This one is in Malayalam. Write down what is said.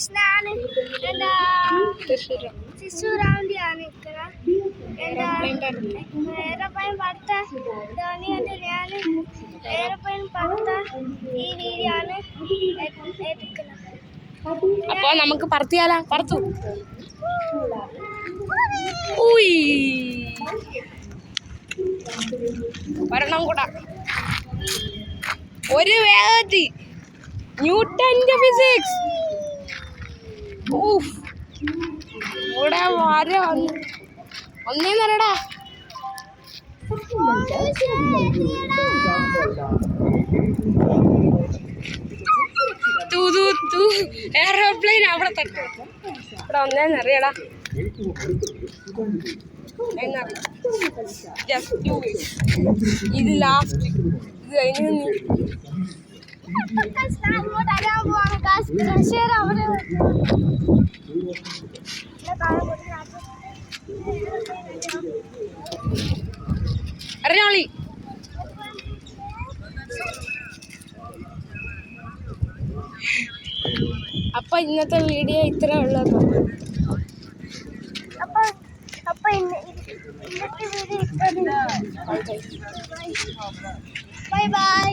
കൃഷ്ണാണ് എന്താ ശിശുറാണ്ടിയാണ് ఇక్కడ ఏరోప్లేన్ పడతా ధోని అంటే నేను ఏరోప్లేన్ పడతా ഈ വീഡിയോ ആണ് എടുക്കുന്നത്. അപ്പോൾ നമുക്ക് പറത്തിയാലോ? പറത്തു. ഒരെണ്ണം കൂടെ ഒരു വേഗത്തിൽ ന്യൂട്ടന്റെ ഫിസിക്സ്. ഇവിടെ വര ഒന്നേന്നരടാ. എയർപ്ലെയിൻ അവിടെ തട്ടു. ഇവിടെ ഒന്നേന്നറിയടാ. ഇത് ലാസ്റ്റ്. ഇത് കഴിഞ്ഞ് അറിഞ്ഞോളി. അപ്പൊ ഇന്നത്തെ വീഡിയോ ഇത്ര ഉള്ളത്. ഇന്നത്തെ വീഡിയോ ബൈ ബൈ.